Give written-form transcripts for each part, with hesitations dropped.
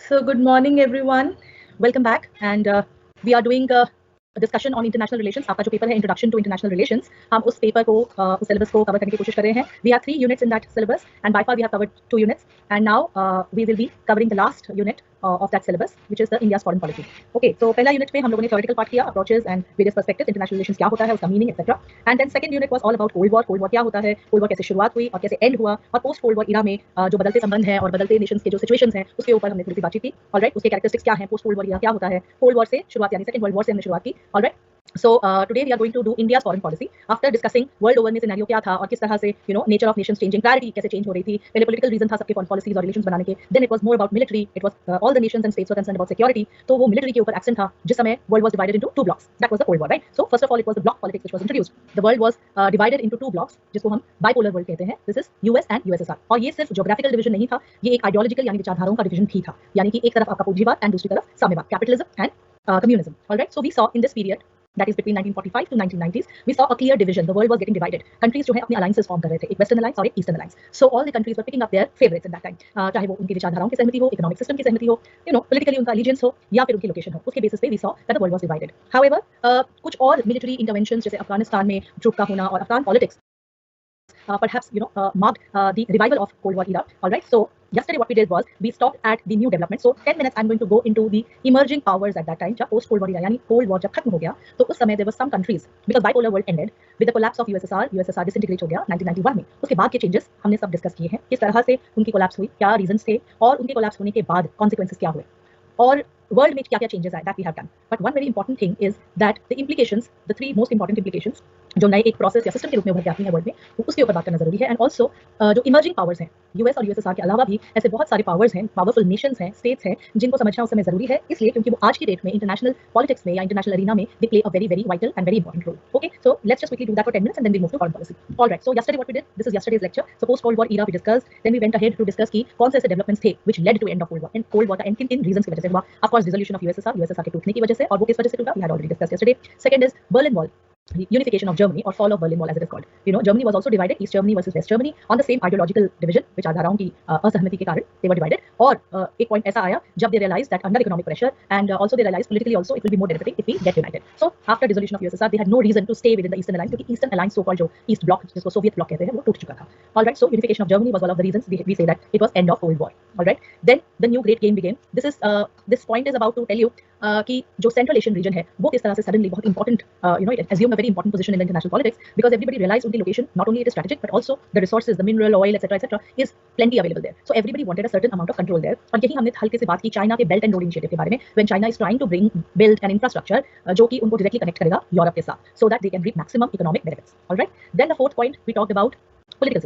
So good morning everyone. Welcome back and we are doing a discussion on international relations. आपका जो paper है Introduction to International Relations, हम उस paper को उस सिलेबस को कवर करने की कोशिश कर रहे हैं. We have 3 units in that syllabus and by far we have covered 2 units and now we will be covering the last unit of that syllabus which is the India's foreign policy. Okay, so पहला unit में हम लोगों ने theoretical part किया, approaches and various perspectives, international relations क्या होता है, उसका meaning etc. And then second unit was all about Cold War. Cold War क्या होता है, Cold War कैसे शुरुआत हुई और कैसे end हुआ और post Cold War era में जो बदलते संबंध हैं और बदलते nations के जो situations हैं उसके ऊपर हमने थोड़ी सी बातचीत की. Alright, उसके characteristics क्या हैं, post Cold War era क्या होता है, Cold War से शुरुआत यानी second world war से हमने शुरुआत की. Alright. So today we are going to do India's foreign policy after discussing world over में सिनेरियो क्या था और किस तरह से nature of nations changing, clarity कैसे change हो रही थी. पहले political reason था सबके foreign policies और relations बनाने के. Then it was more about military. It was all the nations and states were concerned about security. तो वो military के ऊपर accent था जिस समय world was divided into 2 blocks. That was the Cold War, right? So first of all it was the block politics which was introduced. The world was divided into 2 blocks जिसको हम bipolar world कहते हैं. This is US and USSR. और ये सिर्फ geographical division नहीं था, ये एक ideological यानी विचारधाराओं का division भी था. यानी कि एक तरफ आपका पूंजीवाद and दूसरी तरफ साम्यवाद, capitalism and communism. All right. So we saw in this period. That is between 1945 to 1990s, we saw a clear division. The world was getting divided. Countries जो है अपनी alliances form कर रहे थे, एक Western alliance और एक Eastern alliance. So all the countries were picking up their favorites at that time. चाहे वो उनकी विचारधाराओं की सहमति हो, economic system की सहमति हो, politically उनका allegiance हो, या फिर उनकी location हो. उसके basis पे we saw that the world was divided. However, कुछ और military interventions जैसे अफगानिस्तान में ट्रूप का होना और Afghan politics perhaps marked the revival of Cold War era. All right. So yesterday what we did was we stopped at the new development. So 10 minutes I'm going to go into the emerging powers at that time. जब post Cold War era यानी Cold War जब खत्म हो गया तो उस समय there were some countries because bipolar world ended with the collapse of USSR. USSR disintegrate हो गया 1991 में. उसके बाद के changes हमने सब डिस्कस किए हैं, किस तरह से उनकी collapse हुई, क्या reasons थे और उनके collapse होने के बाद consequences क्या हुए और वर्ल्ड में क्या क्या चेंजेस आए that we have done. But one very important thing is that the implications, the 3 most important implications जो नए एक प्रोसेस या सिस्टम के रूप में उभर के आती हैं वर्ल्ड में, तो उसके ऊपर बात करना जरूरी है. एंड ऑल्सो जो इमर्जिंग पावर्स हैं यूएस और यूएसएसआर के अलावा भी ऐसे बहुत सारे पावर्स हैं, पावरफुल नेशंस हैं, स्टेट्स हैं जिनको समझना उस समय जरूरी है, इसलिए क्योंकि वो आज की डेट में इंटरनेशनल पॉलिटिक्स में या इंटरनेशनल अरीना में they play a very very vital and very important role. Okay, so let's just quickly do that for 10 minutes and then we move to foreign policy. All right, so yesterday what we did, this is yesterday's lecture. So post Cold War era we discussed, then we went ahead to discuss कि कौन से ऐसे developments थे which led to end of Cold War. And Cold War का end किन reasons की वजह से हुआ. Of course dissolution of USSR के टूटने की वजह से, और वो किस वजह से टूटा we had already discussed yesterday. Second is Berlin Wall, the unification of Germany or fall of Berlin Wall as it is called. Germany was also divided, East Germany versus West Germany on the same ideological division, विचारधाराओं की असहमति के कारण they were divided. और एक point ऐसा आया जब they realized that under economic pressure and also they realized politically also it will be more benefiting if we get united. So after dissolution of USSR they had no reason to stay within the Eastern Alliance क्योंकि Eastern Alliance so called जो East Bloc जिसको Soviet Bloc कहते हैं वो टूट चुका था. All right, so unification of Germany was one of the reasons we say that it was end of Cold War. All right, then the new great game began. This point is about to tell you कि जो Central Asian region है वो किस तरह से suddenly बहुत important it assumed a very important position in the international politics because everybody realized उनकी location not only it is strategic but also the resources, the mineral oil etc is plenty available there. So everybody wanted a certain amount of control there. और यही हमने हल्के से बात की China के Belt and Road Initiative के बारे में, when China is trying to build an infrastructure जो कि उनको directly connect करेगा यूरोप के साथ so that they can reap maximum economic benefits. All right, then the fourth point we talked about political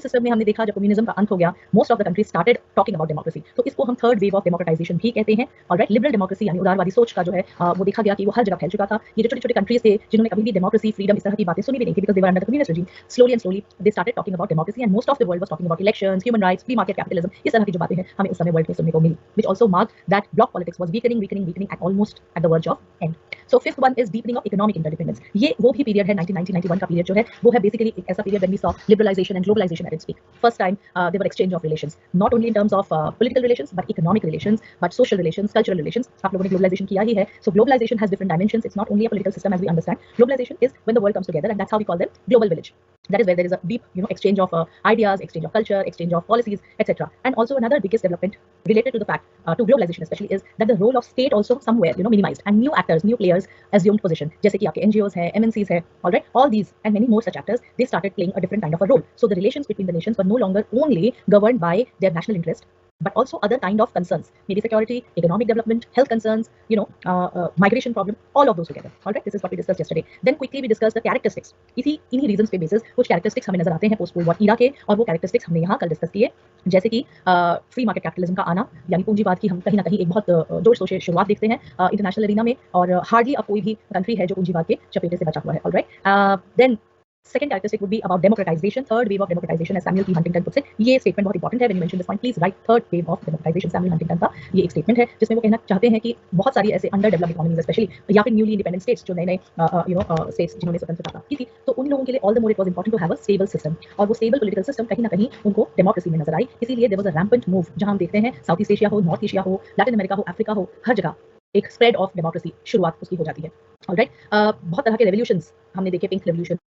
system में हमने देखा जब कम्युनिज्म का अंत हो गया most of the countries started talking about democracy. तो इसको हम थर्ड वेव ऑफ डेमोक्रेटाइजेशन भी कहते हैं. ऑलराइट, लिबरल डेमोक्रेसी यानी उदारवादी सोच का जो है वो देखा गया कि वो हर जगह फैल चुका था. ये जो छोटे छोटे कंट्रीज थे जिन्होंने कभी भी डेमोक्रेसी, फ्रीडम इस तरह की बातें सुनी भी नहीं थी because they were under the communist regime, slowly and slowly they started talking about democracy and most of the world was talking about elections, human rights, free market capitalism. इस तरह की जो बातें हैं हमें उस समय वर्ल्ड में सुनने को मिली which also marked that bloc politics was weakening and almost at the verge of end. So fifth one is deepening of economic interdependence. ये वो भी पीरियड है 1991 का पीरियड जो है वो है बेसिकली एक ऐसा period when we saw liberalization and globalization at its peak. First time there were exchange of relations, not only in terms of political relations but economic relations, but social relations, cultural relations. आप लोगों ने globalization किया ही है. So globalization has different dimensions. It's not only a political system as we understand. Globalization is when the world comes together and that's how we call them global village. That is where there is a deep exchange of ideas, exchange of culture, exchange of policies, etc. And also another biggest development related to the fact to globalization especially is that the role of state also somewhere minimized and new actors, new players assumed position. जैसे कि आपके NGOs हैं, MNCs हैं, all right, all these and many more such actors, they started playing a different kind of a role. So the relations between the nations were no longer only governed by their national interest but also other kind of concerns, maybe security, economic development, health concerns, migration problem, all of those together. All right, this is what we discussed yesterday. Then quickly we discussed the characteristics. इन्हीं reasons पे basis कुछ characteristics हमें नजर आते हैं post Cold War era के, और वो characteristics हमने यहाँ कल discuss किए, जैसे कि free market capitalism का आना, यानी पूंजीवाद की हम कहीं ना कहीं एक बहुत जोर शोर से शुरुआत देखते हैं इंटरनेशनल अरीना में, और हार्डली अब कोई भी कंट्री है जो पूंजीवाद के चपेटे से बचा हुआ है. Alright, then Second characteristic would be about democratization, third wave of democratization, as Samuel P. Huntington puts it. ये statement बहुत important है. When you mention this point, please write third wave of democratization. Samuel Huntington का ये एक statement है जिसमें वो कहना चाहते हैं कि बहुत सारी ऐसे underdeveloped economies, especially या फिर newly independent states जो नए states जिन्होंने स्वतंत्रता प्राप्त की थी, तो उन लोगों के लिए all the more it was important to have a stable system. और वो stable political system कहीं ना कहीं उनको democracy में नजर आई. इसीलिए there was a rampant move जहां हम देखते हैं South East Asia हो, North Asia हो, Latin America हो, Africa हो, हर जगह एक spread of democracy शुरुआत उसकी हो जाती है. Alright, बहुत तरह के revolutions हमने देखे, Pink Revolution,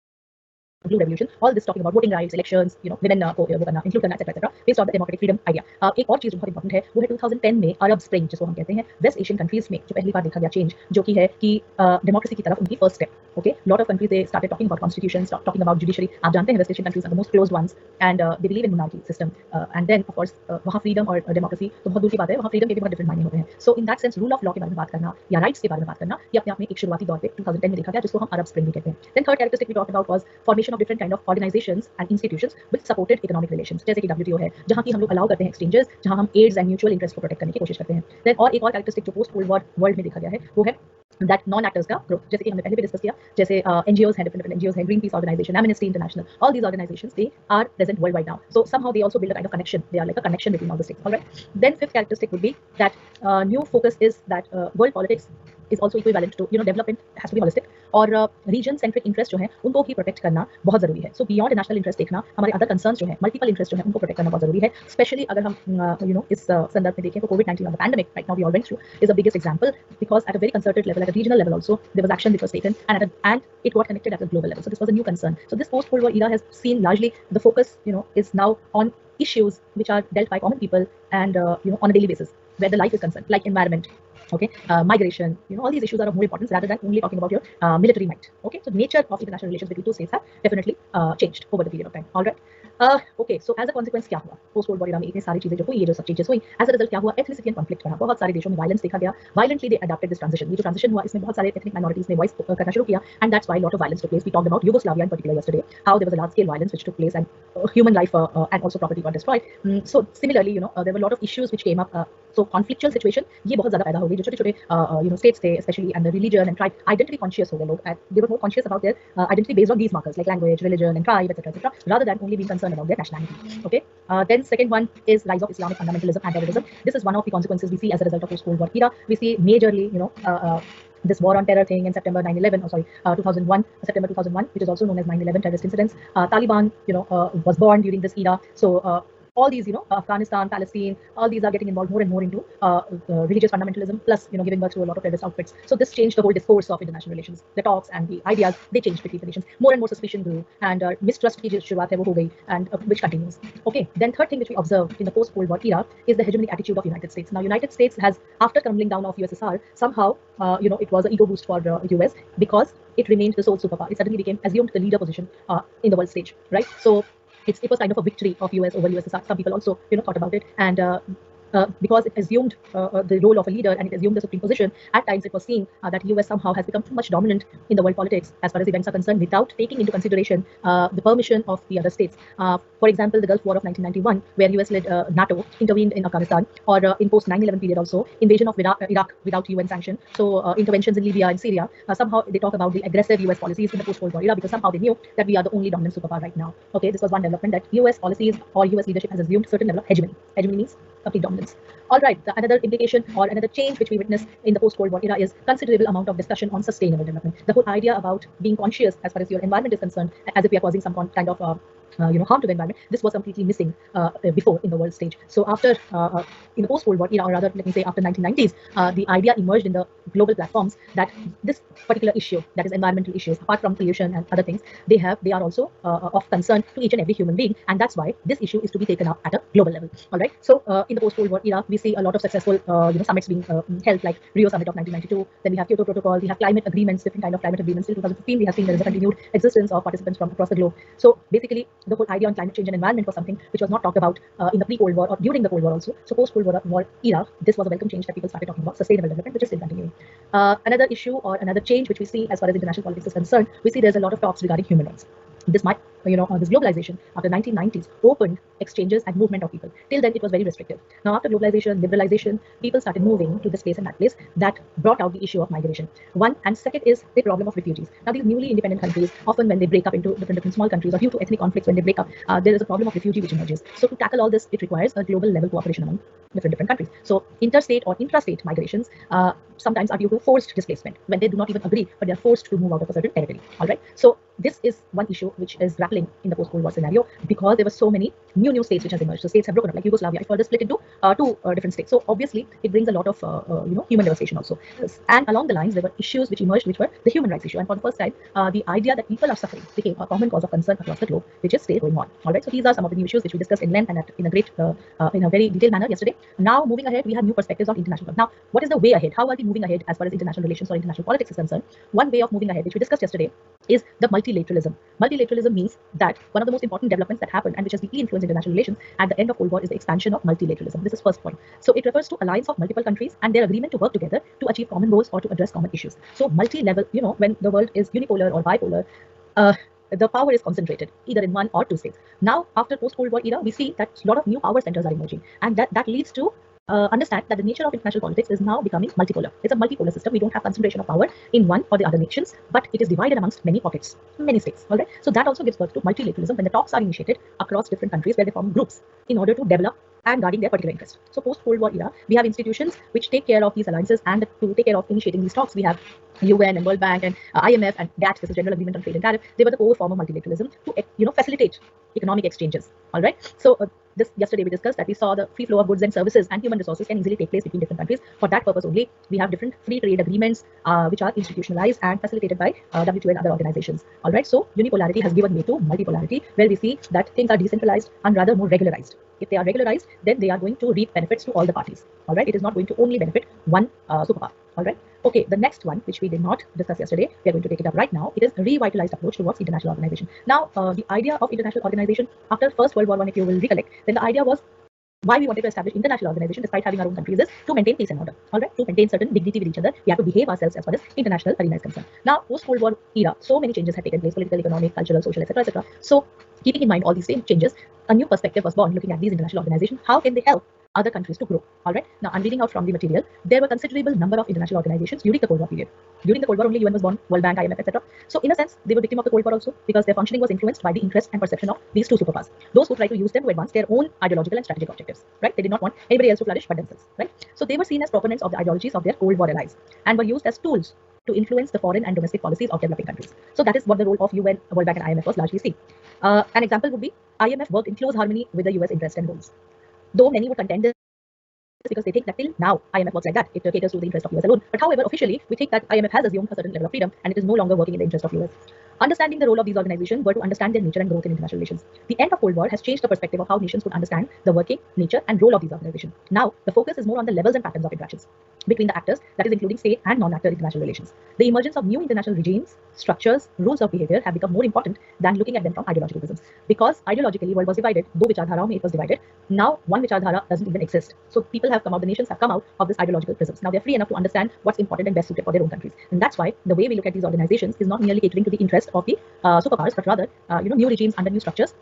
Blue Revolution, all this talking about voting rights, elections, women को वो करना, include करना, etc. based on the democratic freedom idea. एक और चीज बहुत important है, वो है 2010 में अरब स्प्रिंग जिसको हम कहते हैं, वेस्ट एशियन कंट्रीज में जो पहली बार देखा गया चेंज, जो कि है कि डेमोक्रेसी की तरफ उनकी first step. Okay, lot of countries they started talking about constitutions, talking about judiciary. आप जानते हैं West Asian countries are the most closed ones and they believe in monarchy system. And then of course वहाँ freedom और democracy तो बहुत दूर की बात है, वहाँ freedom के भी बहुत different मायने होते हैं. So in that sense rule of law के बारे में बात करना या rights के बारे में बात करना, ये अपने आप में एक शुरुआती दौर पे 2010 में देखा गया जिसको हम अरब स्प्रिंग भी कहते हैं. Then third characteristic we talked about was formation of different kind of organizations and institutions which supported economic relations. जैसे कि WTO है, जहाँ की हम लोग allow करते हैं exchanges, जहाँ हम aids and mutual interest को protect करने की कोशिश करते हैं. Then और एक और characteristic जो post Cold War world में देखा गया है, वो है that non-actors का growth. जैसे कि हमने पहले भी डिस्कस किया, जैसे NGOs हैं, different NGOs हैं, Greenpeace organization, Amnesty International, all these organizations they are present worldwide now. So somehow they also build a kind of connection. They are like a connection between all the states. All right. Then fifth characteristic would be that new focus is that world politics is also equivalent to development has to be holistic और region centric interest जो है उनको भी protect करना बहुत जरूरी है. So beyond national interest देखना, हमारे other concerns जो है, multiple interest जो है उनको protect करना बहुत जरूरी है. Especially अगर हम इस संदर्भ में देखें तो COVID-19 और the pandemic right now we all went through is the biggest example because at a very concerted level, at a regional level also there was action which was taken and it got connected at a global level. So this was a new concern. So this post Cold War era has seen largely the focus is now on issues which are dealt by common people and on a daily basis where the life is concerned, like environment, okay, migration, all these issues are of more importance rather than only talking about your military might. Okay, so nature of international relations between two states have definitely changed over the period of time. All right. Okay, so as a consequence क्या हुआ post cold war era में इतनी सारी चीजें जो हुई, ये जो सब चीजें हुई, as a result क्या हुआ, ethnicity and conflict बढ़ा, बहुत सारे देशों में violence देखा गया, violently they adapted this transition. ये जो transition हुआ इसमें बहुत सारे ethnic minorities ने voice करना शुरू किया and that's why a lot of violence took place. We talked about Yugoslavia in particular yesterday, how there was a large scale violence which took place and human life and also property got destroyed. So similarly there were a lot of issues which came up. So conflictual situation ये बहुत ज़्यादा पैदा हो गई, जो छोटे-छोटे states थे, especially and the religion and tribe identity conscious हो गए लोग, and they were more conscious about their identity based on these markers like language, religion and tribe, etc., rather than only being concerned about their nationality. Okay. Then second one is rise of Islamic fundamentalism and terrorism. This is one of the consequences we see as a result of post Cold War era. We see majorly this war on terror thing in September 9/11, 2001, September 2001, which is also known as 9/11 terrorist incidents. Taliban, was born during this era. So all these, Afghanistan, Palestine, all these are getting involved more and more into religious fundamentalism, plus, giving birth to a lot of terrorist outfits. So this changed the whole discourse of international relations. The talks and the ideas, they changed between the nations. More and more suspicion grew, and mistrust की जो शुरुआत है वो हो गई, and which continues. Okay. Then third thing which we observe in the post-Cold War era is the hegemonic attitude of United States. Now, United States has, after crumbling down of USSR, somehow, it was an ego boost for US because it remained the sole superpower. It suddenly became assumed the leader position in the world stage, right? So it was kind of a victory of US over USSR. Some people also thought about it, and because it assumed the role of a leader and it assumed the supreme position, at times it was seen that US somehow has become too much dominant in the world politics as far as events are concerned without taking into consideration the permission of the other states. For example, the Gulf War of 1991, where US led NATO intervened in Afghanistan, or in post 9/11 period also, invasion of Iraq without UN sanction. So interventions in Libya and Syria, somehow they talk about the aggressive US policies in the post-Cold War era because somehow they knew that we are the only dominant superpower right now. Okay, this was one development, that US policies or US leadership has assumed certain level of hegemony. Hegemony means complete dominance. All right, another implication or another change which we witness in the post-Cold War era is considerable amount of discussion on sustainable development. The whole idea about being conscious as far as your environment is concerned, as if we are causing some kind of harm to the environment, this was completely missing before in the world stage. So after in the post-Cold War era, or rather let me say after 1990s, the idea emerged in the global platforms that this particular issue, that is environmental issues, apart from pollution and other things, they are also of concern to each and every human being, and that's why this issue is to be taken up at a global level. All right. So in the post-Cold War era, we see a lot of successful summits being held, like Rio Summit of 1992. Then we have Kyoto Protocol. We have climate agreements, different kind of climate agreements. Till 2015, we have seen there is a continued existence of participants from across the globe. So basically, the whole idea on climate change and environment was something which was not talked about in the pre-Cold War or during the Cold War also. So post-Cold War era, this was a welcome change that people started talking about sustainable development, which is still continuing. Another issue or another change which we see as far as international politics is concerned, we see there's a lot of talks regarding human rights. This might this globalization after 1990s opened exchanges and movement of people. Till then, it was very restrictive. Now, after globalization, liberalization, people started moving to this place and that place. That brought out the issue of migration. One, and second is the problem of refugees. Now, these newly independent countries, often when they break up into different small countries or due to ethnic conflicts, when they break up, there is a problem of refugee which emerges. So, to tackle all this, it requires a global level cooperation among different countries. So, interstate or intrastate migrations sometimes are due to forced displacement when they do not even agree, but they are forced to move out of a certain territory. All right. So, this is one issue which is grappling in the post-Cold War scenario because there were so many new states which has emerged. So states have broken up, like Yugoslavia, it further split into two different states. So obviously, it brings a lot of human devastation also. And along the lines, there were issues which emerged, which were the human rights issue. And for the first time, the idea that people are suffering became a common cause of concern across the globe, which is still going on. All right. So these are some of the new issues which we discussed in length and in a great, in a very detailed manner yesterday. Now, moving ahead, we have new perspectives on international. Now, what is the way ahead? How are we moving ahead as far as international relations or international politics is concerned? One way of moving ahead, which we discussed yesterday, is the multilateralism. Multilateralism means that one of the most important developments that happened and which has deeply influenced international relations at the end of Cold War is the expansion of multilateralism. This is first point. So it refers to alliance of multiple countries and their agreement to work together to achieve common goals or to address common issues. So multi-level, when the world is unipolar or bipolar, the power is concentrated either in one or two states. Now, after post-Cold War era, we see that a lot of new power centers are emerging, and that leads to understand that the nature of international politics is now becoming multipolar. It's a multipolar system. We don't have concentration of power in one or the other nations, but it is divided amongst many pockets, many states. All right. So that also gives birth to multilateralism when the talks are initiated across different countries where they form groups in order to develop and guarding their particular interest. So post-Cold War era, we have institutions which take care of these alliances and to take care of initiating these talks. We have UN and World Bank and IMF and GATT, this is General Agreement on Trade and Tariff. They were the core form of multilateralism to facilitate economic exchanges. All right. So yesterday we discussed that we saw the free flow of goods and services and human resources can easily take place between different countries. For that purpose only, we have different free trade agreements which are institutionalized and facilitated by WTO and other organizations. All right. So unipolarity has given way to multipolarity, where we see that things are decentralized and rather more regularized. If they are regularized, then they are going to reap benefits to all the parties. All right. It is not going to only benefit one superpower. All right. Okay, the next one, which we did not discuss yesterday, we are going to take it up right now. It is a revitalized approach towards international organization. Now, the idea of international organization after First World War I, if you will recollect, then the idea was why we wanted to establish international organization despite having our own countries is to maintain peace and order. All right, to maintain certain dignity with each other, we have to behave ourselves as far as international arena is concerned. Now, post-Cold War era, so many changes had taken place: political, economic, cultural, social, etc., etc. So, keeping in mind all these same changes, a new perspective was born looking at these international organizations. How can they help other countries to grow? All right. Now, I'm reading out from the material. There were considerable number of international organizations during the Cold War period. During the Cold War, only UN was born, World Bank, IMF, etc. So, in a sense, they were victim of the Cold War also because their functioning was influenced by the interest and perception of these two superpowers. Those who tried to use them to advance their own ideological and strategic objectives. Right? They did not want anybody else to flourish but themselves. Right? So, they were seen as proponents of the ideologies of their Cold War allies and were used as tools to influence the foreign and domestic policies of developing countries. So, that is what the role of UN, World Bank, and IMF was largely seen. An example would be IMF worked in close harmony with the US interest and goals. Though many would contend this because they think that till now IMF works like that. It caters to the interest of US alone. But however, officially, we think that IMF has assumed a certain level of freedom and it is no longer working in the interest of US. Understanding the role of these organizations were to understand their nature and growth in international relations. The end of Cold War has changed the perspective of how nations could understand the working, nature, and role of these organizations. Now, the focus is more on the levels and patterns of interactions between the actors, that is including state and non-actor international relations. The emergence of new international regimes, structures, rules of behavior have become more important than looking at them from ideological prisms. Because ideologically, world was divided, though Vichardhara it was divided, now one Vichardhara doesn't even exist. So people have come out, the nations have come out of this ideological prisms. Now they're free enough to understand what's important and best suited for their own countries. And that's why the way we look at these organizations is not merely catering to the interest of the superpowers, but rather, new regimes under new structures.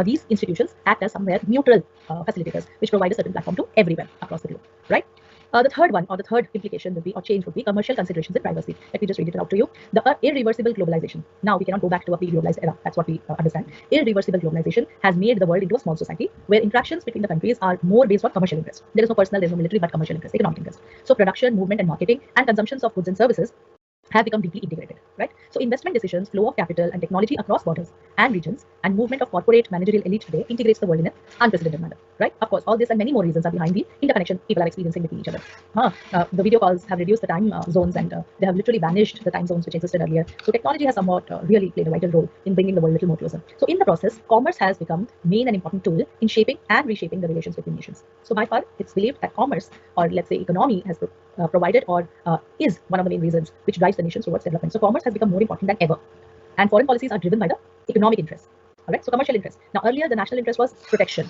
These institutions act as somewhere neutral facilitators, which provide a certain platform to everywhere across the globe, right? The third one, or the third implication would be, or change would be, commercial considerations and privacy. Let me just read it out to you. The irreversible globalization. Now, we cannot go back to a pre-globalized era. That's what we understand. Irreversible globalization has made the world into a small society where interactions between the countries are more based on commercial interest. There is no personal, there is no military, but commercial interest, economic interest. So production, movement, and marketing and consumptions of goods and services have become deeply integrated, right? So investment decisions, flow of capital and technology across borders and regions, and movement of corporate managerial elite today integrates the world in an unprecedented manner, right? Of course, all this and many more reasons are behind the interconnection people are experiencing between each other. The video calls have reduced the time zones, and they have literally vanished the time zones which existed earlier. So technology has somewhat really played a vital role in bringing the world a little more closer. So in the process, commerce has become main and important tool in shaping and reshaping the relations between nations. So by far, it's believed that commerce, or let's say economy, has provided or is one of the main reasons which drives the nations towards development. So commerce has become more important than ever, and foreign policies are driven by the economic interests. All right, so commercial interest. Now earlier the national interest was protection,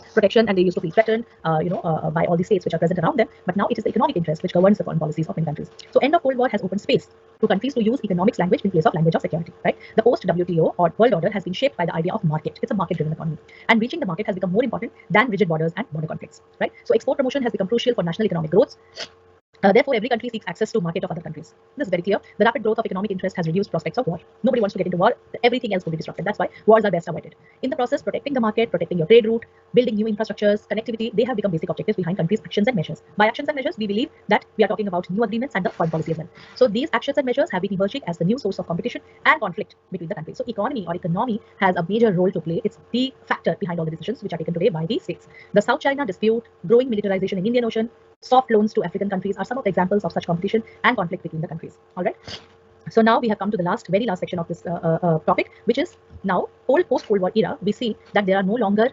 and they used to feel threatened, by all the states which are present around them. But now it is the economic interest which governs the foreign policies of many countries. So end of Cold War has opened space to countries to use economics language in place of language of security. Right, the post WTO or world order has been shaped by the idea of market. It's a market-driven economy, and reaching the market has become more important than rigid borders and border conflicts. Right, so export promotion has become crucial for national economic growth. Therefore, every country seeks access to market of other countries. This is very clear. The rapid growth of economic interest has reduced prospects of war. Nobody wants to get into war. Everything else will be disrupted. That's why wars are best avoided. In the process, protecting the market, protecting your trade route, building new infrastructures, connectivity, they have become basic objectives behind countries' actions and measures. By actions and measures, we believe that we are talking about new agreements and the foreign policy as well. So these actions and measures have been emerging as the new source of competition and conflict between the countries. So economy has a major role to play. It's the factor behind all the decisions which are taken today by the states. The South China dispute, growing militarization in Indian Ocean, soft loans to African countries are some of the examples of such competition and conflict between the countries. All right. So now we have come to the very last section of this topic, which is now post-Cold War era. We see that there are no longer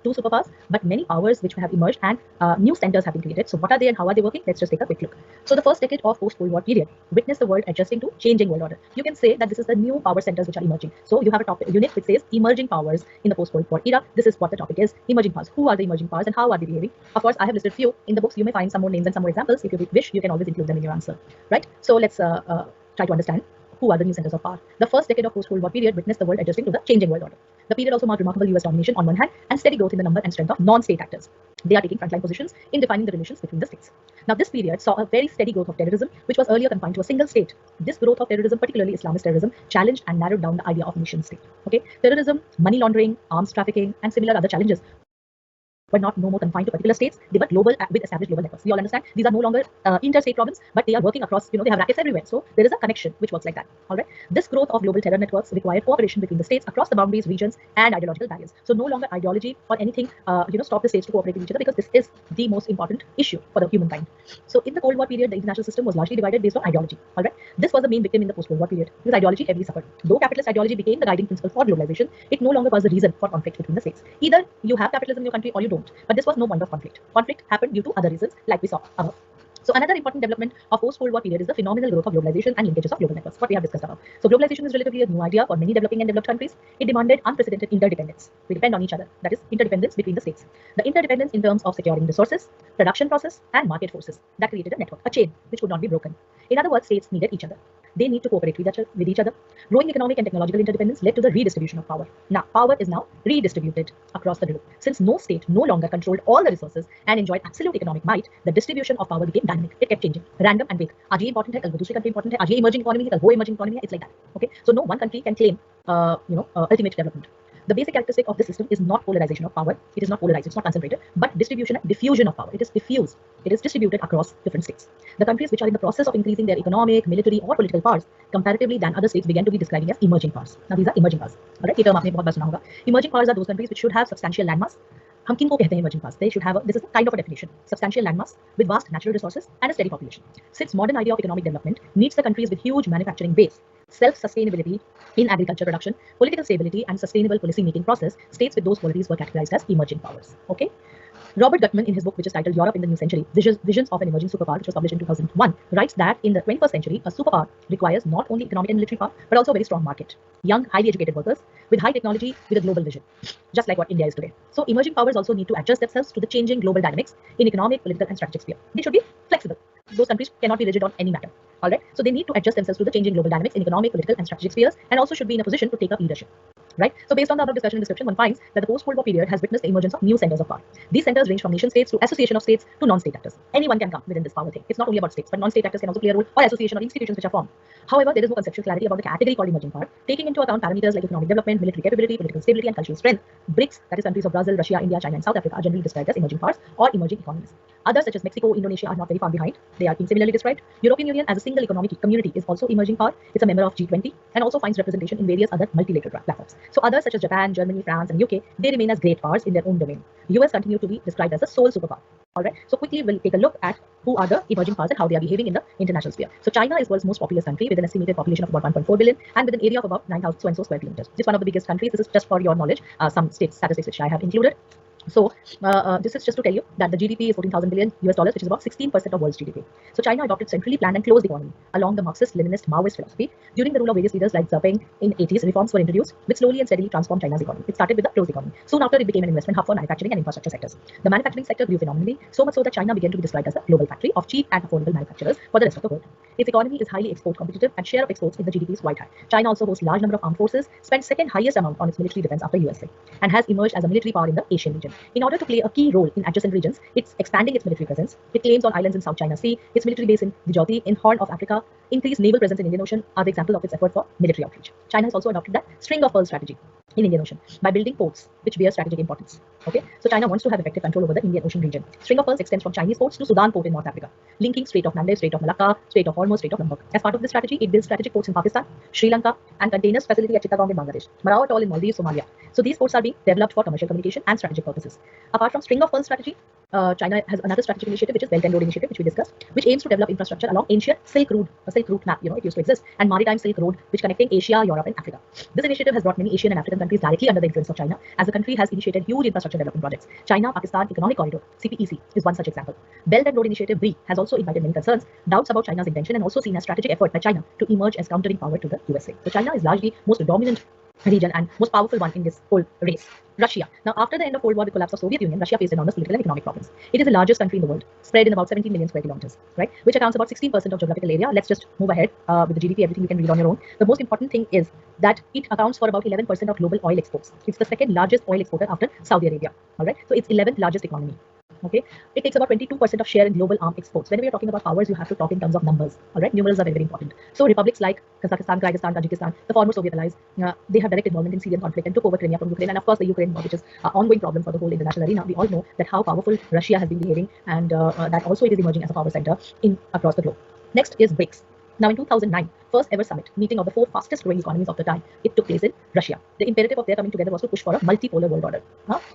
two superpowers, but many powers which have emerged, and new centers have been created. So what are they and how are they working? Let's just take a quick look. So the first decade of post-Cold War period witnessed the world adjusting to changing world order. You can say that this is the new power centers which are emerging. So you have a topic unit which says emerging powers in the post-Cold War era. This is what the topic is: emerging powers. Who are the emerging powers and how are they behaving? Of course, I have listed few in the books. You may find some more names and some more examples. If you wish, you can always include them in your answer. Right? So let's try to understand who are the new centers of power. The first decade of post-Cold War period witnessed the world adjusting to the changing world order. The period also marked remarkable US domination on one hand and steady growth in the number and strength of non-state actors. They are taking frontline positions in defining the relations between the states. Now, this period saw a very steady growth of terrorism, which was earlier confined to a single state. This growth of terrorism, particularly Islamist terrorism, challenged and narrowed down the idea of nation state. Okay, terrorism, money laundering, arms trafficking, and similar other challenges were no more confined to particular states. They were global with established global networks. We all understand these are no longer interstate problems, but they are working across, they have rackets everywhere. So there is a connection which works like that. All right. This growth of global terror networks required cooperation between the states across the boundaries, regions, and ideological barriers. So no longer ideology or anything, stop the states to cooperate with each other, because this is the most important issue for the humankind. So in the Cold War period, the international system was largely divided based on ideology. All right. This was the main victim in the post-Cold War period, because ideology heavily suffered. Though capitalist ideology became the guiding principle for globalization, it no longer was the reason for conflict between the states. Either you have capitalism in your country or you don't. But this was no point of conflict. Conflict happened due to other reasons, like we saw above. So another important development of post-Cold War period is the phenomenal growth of globalization and linkages of global networks, what we have discussed above. So globalization is relatively a new idea for many developing and developed countries. It demanded unprecedented interdependence. We depend on each other. That is interdependence between the states. The interdependence in terms of securing resources, production process, and market forces. That created a network, a chain, which could not be broken. In other words, states needed each other. They need to cooperate with each other. Growing economic and technological interdependence led to the redistribution of power. Now, power is now redistributed across the globe. Since no state no longer controlled all the resources and enjoyed absolute economic might, the distribution of power became dynamic. It kept changing, random and vague. आज ये important है, कल दूसरी country important है, आज ये emerging economy है, कल वो emerging economy है. It's like that. Okay, so no one country can claim, ultimate development. The basic characteristic of this system is not polarization of power. It is not polarized. It's not concentrated, but distribution and diffusion of power. It is diffused. It is distributed across different states. The countries which are in the process of increasing their economic, military, or political powers comparatively than other states began to be described as emerging powers. Now these are emerging powers. All right, ये term आपने बहुत बार सुना होगा. Emerging powers are those countries which should have substantial landmass. हम किनको कहते हैं emerging powers? They should have this is a kind of a definition: substantial landmass with vast natural resources and a steady population. Since modern idea of economic development needs the countries with huge manufacturing base, self-sustainability in agriculture production, political stability, and sustainable policy-making process, states with those qualities were categorized as emerging powers. Okay. Robert Gutman, in his book, which is titled Europe in the New Century, Visions of an Emerging Superpower, which was published in 2001, writes that in the 21st century, a superpower requires not only economic and military power, but also a very strong market, young, highly educated workers with high technology, with a global vision, just like what India is today. So emerging powers also need to adjust themselves to the changing global dynamics in economic, political, and strategic sphere. They should be flexible. Those countries cannot be rigid on any matter. All right. So they need to adjust themselves to the changing global dynamics in economic, political, and strategic spheres, and also should be in a position to take up leadership. Right. So based on the above discussion and description, one finds that the post-Cold War period has witnessed the emergence of new centers of power. These centers range from nation states to association of states to non-state actors. Anyone can come within this power thing. It's not only about states, but non-state actors can also play a role, or association or institutions which are formed. However, there is no conceptual clarity about the category called emerging power, taking into account parameters like economic development, military capability, political stability, and cultural strength. BRICS, that is countries of Brazil, Russia, India, China, and South Africa, are generally described as emerging powers or emerging economies. Others such as Mexico, Indonesia are not very far behind. They are being similarly described. European Union as a single economic community is also emerging power. It's a member of G20 and also finds representation in various other multilateral platforms. So others such as Japan, Germany, France, and UK, they remain as great powers in their own domain. US continue to be described as a sole superpower. All right. So quickly we'll take a look at who are the emerging powers and how they are behaving in the international sphere. So China is the world's most populous country with an estimated population of about 1.4 billion and with an area of about 9,000 so and so square kilometers. It's one of the biggest countries. This is just for your knowledge. Some statistics which I have included. So this is just to tell you that the GDP is 14,000 billion US dollars, which is about 16% of world's GDP. So China adopted centrally planned and closed economy along the Marxist-Leninist Maoist philosophy. During the rule of various leaders like Xi in 80s, reforms were introduced, which slowly and steadily transformed China's economy. It started with the closed economy. Soon after, it became an investment hub for manufacturing and infrastructure sectors. The manufacturing sector grew phenomenally, so much so that China began to be described as the global factory of cheap and affordable manufacturers for the rest of the world. Its economy is highly export competitive, and share of exports in the GDP is quite high. China also hosts large number of armed forces, spends second highest amount on its military defense after USA, and has emerged as a military power in the Asian region. In order to play a key role in adjacent regions, it's expanding its military presence. It claims on islands in South China Sea, its military base in Djibouti, in Horn of Africa, increased naval presence in Indian Ocean are the example of its effort for military outreach. China has also adopted the string of pearls strategy in Indian Ocean by building ports which bear strategic importance. Okay, so China wants to have effective control over the Indian Ocean region. String of pearls extends from Chinese ports to Sudan port in North Africa, linking Strait of Maldives, Strait of Malacca, Strait of Hormuz, Strait of Lombok. As part of this strategy, it builds strategic ports in Pakistan, Sri Lanka, and containers facility at Chittagong in Bangladesh, Marao Atoll in Maldives, Somalia. So these ports are being developed for commercial communication and strategic purposes. Apart from string of pearls strategy, China has another strategic initiative, which is Belt and Road Initiative, which we discussed, which aims to develop infrastructure along ancient Silk Route map, it used to exist, and maritime Silk Road, which connecting Asia, Europe, and Africa. This initiative has brought many Asian and African countries directly under the influence of China, as the country has initiated huge infrastructure development projects. China-Pakistan Economic Corridor (CPEC) is one such example. Belt and Road Initiative (BRI) has also invited many concerns, doubts about China's intention, and also seen as strategic effort by China to emerge as countering power to the USA. So China is largely most dominant region and most powerful one in this whole race. Russia. Now, after the end of Cold War, the collapse of Soviet Union, Russia faced enormous political and economic problems. It is the largest country in the world, spread in about 17 million square kilometers, right? Which accounts about 16% of geographical area. Let's just move ahead with the GDP. Everything you can read on your own. The most important thing is that it accounts for about 11% of global oil exports. It's the second largest oil exporter after Saudi Arabia. All right, so it's 11th largest economy. Okay, it takes about 22% of share in global arms exports. Whenever you're talking about powers, you have to talk in terms of numbers. All right, numerals are very, very important. So republics like Kazakhstan, Kyrgyzstan, Tajikistan, the former Soviet allies, they have direct involvement in Syrian conflict and took over Crimea from Ukraine, and of course the Ukraine war, which is an ongoing problem for the whole international arena. We all know that how powerful Russia has been behaving, and that also it is emerging as a power center across the globe. Next is BRICS. Now, in 2009, first ever summit meeting of the 4 fastest growing economies of the time, it took place in Russia. The imperative of their coming together was to push for a multipolar world order.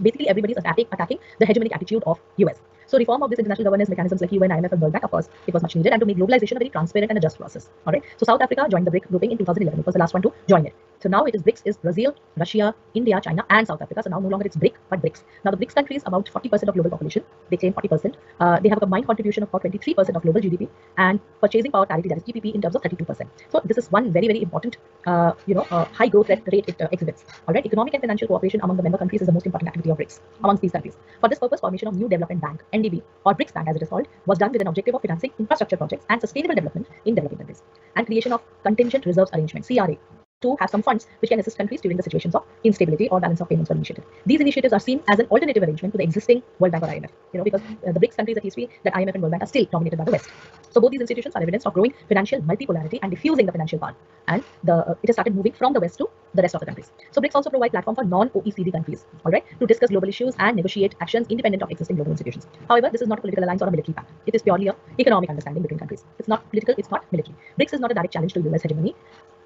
Basically, everybody is attacking the hegemonic attitude of US. So reform of this international governance mechanisms like UN, IMF, and World Bank, of course, it was much needed, and to make globalization a very transparent and a just process. All right. So South Africa joined the BRIC grouping in 2011. It was the last one to join it. So now it is BRICS is Brazil, Russia, India, China, and South Africa. So now no longer it's BRIC, but BRICS. Now the BRICS countries about 40% of global population. They claim 40%. They have a combined contribution of about 23% of global GDP, and purchasing power parity, that is GPP, in terms of 32%. So this is one very, very important, high growth rate it exhibits. All right. Economic and financial cooperation among the member countries is the most important activity of BRICS amongst these countries. For this purpose, formation of new development bank (NDB) or BRICS Bank, as it is called, was done with an objective of financing infrastructure projects and sustainable development in developing countries, and creation of contingent reserves arrangement (CRA) to have some funds which can assist countries during the situations of instability or balance of payments were initiated. These initiatives are seen as an alternative arrangement to the existing World Bank or IMF, because the BRICS countries at least feel that IMF and World Bank are still dominated by the West. So both these institutions are evidence of growing financial multipolarity and diffusing the financial power, and it has started moving from the West to the rest of the countries. So BRICS also provide platform for non-OECD countries, all right, to discuss global issues and negotiate actions independent of existing global institutions. However, this is not a political alliance or a military pact. It is purely a economic understanding between countries. It's not political, it's not military. BRICS is not a direct challenge to US hegemony,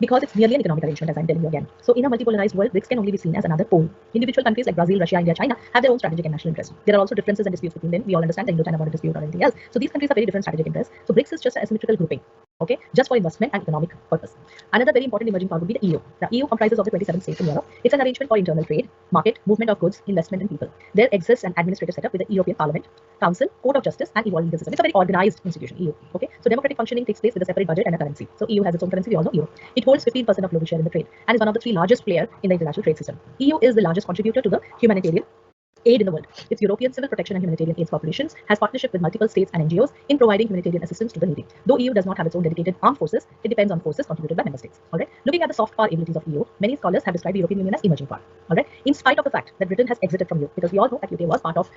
because it's merely an economic arrangement, as I'm telling you again. So in a multipolarized world, BRICS can only be seen as another pole. Individual countries like Brazil, Russia, India, China have their own strategic and national interests. There are also differences and disputes between them. We all understand the Indo-China border dispute or anything else. So these countries have very different strategic interests. So BRICS is just an asymmetrical grouping, okay, just for investment and economic purpose. Another very important emerging power would be the EU. The EU comprises of the 27 states in Europe. It's an arrangement for internal trade, market, movement of goods, investment, and people. There exists an administrative setup with the European Parliament, Council, Court of Justice, and evolving legal system. It's a very organized institution, EU. Okay, so democratic functioning takes place with a separate budget and a currency. So EU has its own currency. We all know euro. It holds 15% of global share in the trade and is one of the 3 largest players in the international trade system. EU is the largest contributor to the humanitarian aid in the world. Its European Civil Protection and Humanitarian Aid Corporations has partnership with multiple states and NGOs in providing humanitarian assistance to the needy. Though EU does not have its own dedicated armed forces, it depends on forces contributed by member states. All right. Looking at the soft power abilities of EU, many scholars have described the European Union as emerging power. All right. In spite of the fact that Britain has exited from EU, because we all know that UK was part of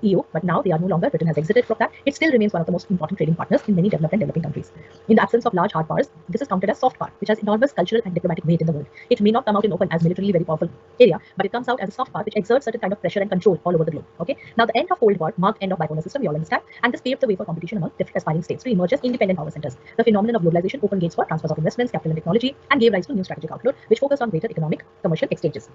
EU, but now they are no longer. Britain has exited from that. It still remains one of the most important trading partners in many developed and developing countries. In the absence of large hard powers, this is counted as soft power, which has enormous cultural and diplomatic weight in the world. It may not come out in open as militarily very powerful area, but it comes out as a soft power which exerts certain kind of pressure and control all over the globe. Okay. Now, the end of Cold War marked end of bipolar system, we all understand, and this paved the way for competition among different aspiring states to emerge as independent power centers. The phenomenon of globalization opened gates for transfers of investments, capital, and technology, and gave rise to new strategic outlook, which focused on greater economic, commercial exchanges.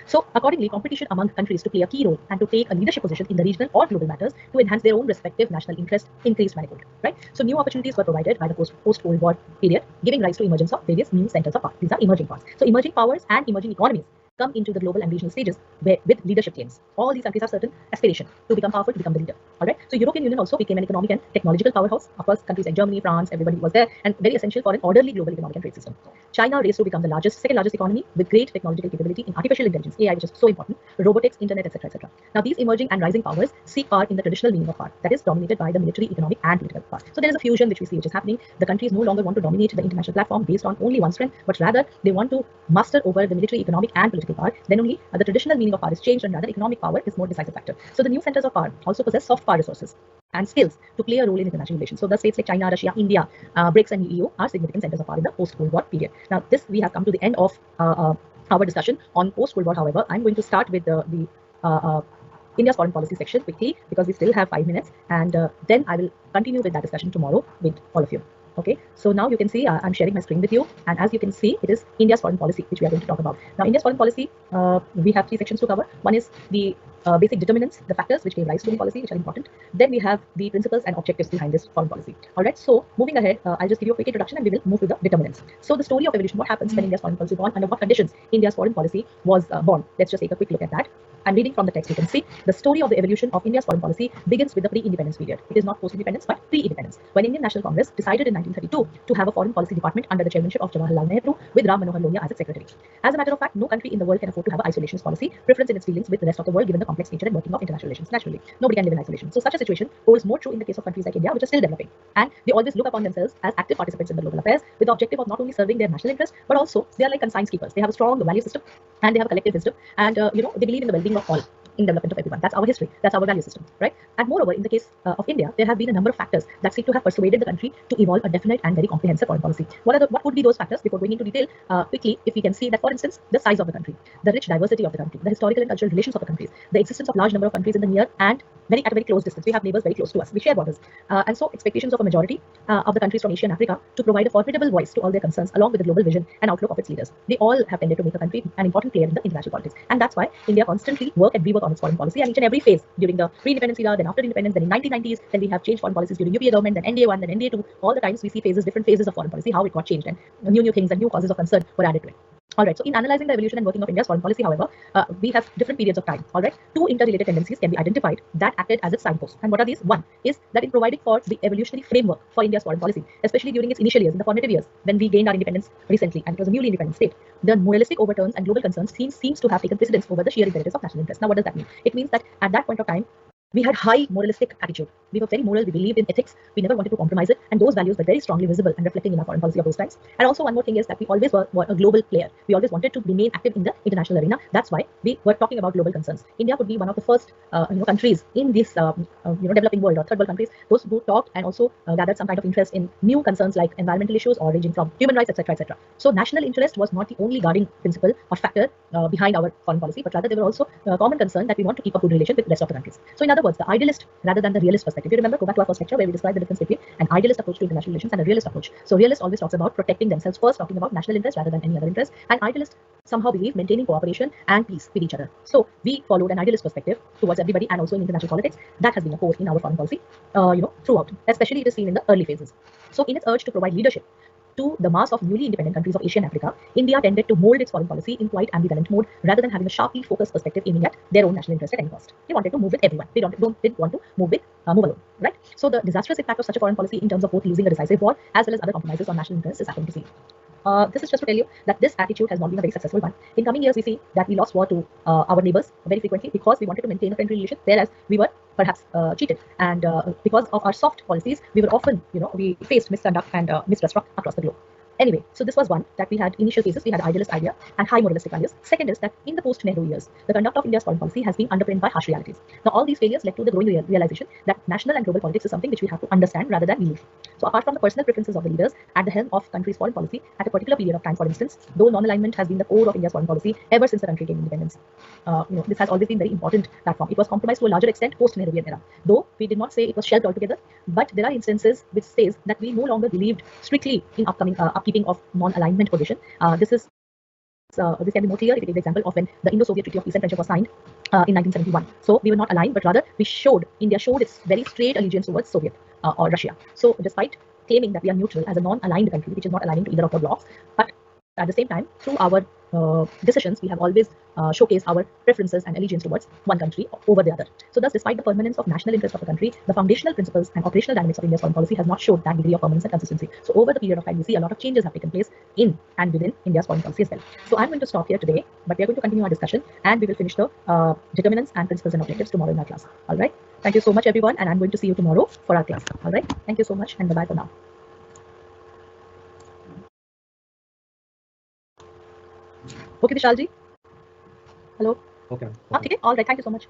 So, accordingly, competition among countries to play a key role and to take a leadership position in the regional or global matters to enhance their own respective national interest increased manifold. Right? So, new opportunities were provided by the post-Cold War period, giving rise to emergence of various new centers of power. These are emerging powers. So, emerging powers and emerging economies come into the global and regional stages with leadership claims. All these countries have certain aspiration to become powerful, to become the leader. All right. So European Union also became an economic and technological powerhouse. Of course, countries like Germany, France, everybody was there, and very essential for an orderly global economic and trade system. China raced to become the second largest economy with great technological capability in artificial intelligence, AI, which is so important, robotics, internet, etc., etc. Now, these emerging and rising powers seek power in the traditional meaning of power, that is dominated by the military, economic, and political power. So there is a fusion which we see which is happening. The countries no longer want to dominate the international platform based on only one strength, but rather they want to master over the military, economic, and political power. Then only the traditional meaning of power is changed, and rather economic power is more decisive factor. So the new centers of power also possess soft power resources and skills to play a role in international relations. So the states like China, Russia, India, BRICS, and EU are significant centers of power in the post-Cold War period. Now, this we have come to the end of our discussion on post-Cold War. However, I'm going to start with India's foreign policy section quickly because we still have 5 minutes, and then I will continue with that discussion tomorrow with all of you. Okay, so now you can see I'm sharing my screen with you, and as you can see, it is India's foreign policy which we are going to talk about. Now, India's foreign policy, we have 3 sections to cover. One is the basic determinants, the factors which gave rise to the policy, which are important. Then we have the principles and objectives behind this foreign policy. All right, so moving ahead, I'll just give you a quick introduction and we will move to the determinants. So the story of evolution, what happens when India's foreign policy was born, under what conditions India's foreign policy was born. Let's just take a quick look at that. I'm reading from the text. You can see the story of the evolution of India's foreign policy begins with the pre-independence period. It is not post-independence but pre-independence, when Indian National Congress decided in 1932 to have a foreign policy department under the chairmanship of Jawaharlal Nehru with Ram Manohar Lohia as its secretary. As a matter of fact, no country in the world can afford to have an isolationist policy, preference in its dealings with the rest of the world given the complex nature and working of international relations. Naturally, nobody can live in isolation. So such a situation holds more true in the case of countries like India, which are still developing, and they always look upon themselves as active participants in the global affairs with the objective of not only serving their national interests but also they are like conscience keepers. They have a strong value system and they have a collective wisdom, and they believe in the well-being of all, in development of everyone. That's our history. That's our value system, right? And moreover, in the case of India, there have been a number of factors that seem to have persuaded the country to evolve a definite and very comprehensive foreign policy. What would be those factors? Before going into detail, quickly, if we can see that, for instance, the size of the country, the rich diversity of the country, the historical and cultural relations of the countries, the existence of large number of countries in the near and at a very close distance. We have neighbors very close to us. We share borders, and so expectations of a majority of the countries from Asia and Africa to provide a formidable voice to all their concerns, along with the global vision and outlook of its leaders. They all have tended to make the country an important player in the international politics, and that's why India constantly work and rework on its foreign policy, and each and every phase during the pre-independence era, then after independence, then in 1990s, then we have changed foreign policies during UPA government, then NDA 1, then NDA 2. All the times we see different phases of foreign policy, how it got changed, and new things and new causes of concern were added to it. All right, so in analyzing the evolution and working of India's foreign policy, however, we have different periods of time. All right, 2 interrelated tendencies can be identified that acted as its signposts. And what are these? One is that in providing for the evolutionary framework for India's foreign policy, especially during its initial years, in the formative years, when we gained our independence recently, and it was a newly independent state, the moralistic overtones and global concerns seems to have taken precedence over the sheer imperatives of national interest. Now, what does that mean? It means that at that point of time, we had high moralistic attitude. We were very moral. We believed in ethics. We never wanted to compromise it. And those values were very strongly visible and reflecting in our foreign policy of those times. And also one more thing is that we always were a global player. We always wanted to remain active in the international arena. That's why we were talking about global concerns. India could be one of the first countries in this developing world or third world countries, those who talked and also gathered some kind of interest in new concerns like environmental issues or ranging from human rights, etc., etc. So national interest was not the only guiding principle or factor behind our foreign policy, but rather there were also common concern that we want to keep a good relation with the rest of the countries. So in other words, the idealist rather than the realist perspective. You remember, go back to our first lecture where we described the difference between an idealist approach to international relations and a realist approach. So realist always talks about protecting themselves first, talking about national interest rather than any other interest. And idealist somehow believe maintaining cooperation and peace with each other. So we followed an idealist perspective towards everybody, and also in international politics. That has been a core in our foreign policy, throughout. Especially it is seen in the early phases. So in its urge to provide leadership to the mass of newly independent countries of Asia and Africa, India tended to mold its foreign policy in quite ambivalent mode rather than having a sharply focused perspective aiming at their own national interest at any cost. They wanted to move with everyone. They didn't want to move alone, right? So the disastrous impact of such a foreign policy in terms of both losing a decisive war as well as other compromises on national interests is happening to see. This is just to tell you that this attitude has not been a very successful one. In coming years, we see that we lost war to our neighbors very frequently because we wanted to maintain a friendly relation, whereas we were perhaps cheated. And because of our soft policies, we were often, we faced misconduct and mistrust across the globe. Anyway, so this was one that we had initial cases, we had idealist idea and high moralistic values. Second is that in the post-Nehru years, the conduct of India's foreign policy has been underpinned by harsh realities. Now, all these failures led to the growing realization that national and global politics is something which we have to understand rather than believe. So apart from the personal preferences of the leaders at the helm of country's foreign policy at a particular period of time, for instance, though non-alignment has been the core of India's foreign policy ever since the country gained independence. This has always been very important platform. It was compromised to a larger extent post-Nehruvian era. Though we did not say it was shelved altogether, but there are instances which says that we no longer believed strictly in upkeeping of non-alignment position. This can be more clear if we take the example of when the Indo-Soviet Treaty of Peace and Friendship was signed in 1971. So we were not aligned, but rather India showed its very straight allegiance towards Soviet or Russia. So despite claiming that we are neutral as a non-aligned country, which is not aligning to either of the blocs, but At the same time, through our decisions, we have always showcased our preferences and allegiance towards one country over the other. So thus, despite the permanence of national interest of a country, the foundational principles and operational dynamics of India's foreign policy has not showed that degree of permanence and consistency. So over the period of time, we see a lot of changes have taken place in and within India's foreign policy as well. So I'm going to stop here today, but we are going to continue our discussion and we will finish the determinants and principles and objectives tomorrow in our class. All right. Thank you so much, everyone, and I'm going to see you tomorrow for our class. All right. Thank you so much, and bye-bye for now. Okay, Vishal ji. Hello. Okay. Okay. All right. Thank you so much.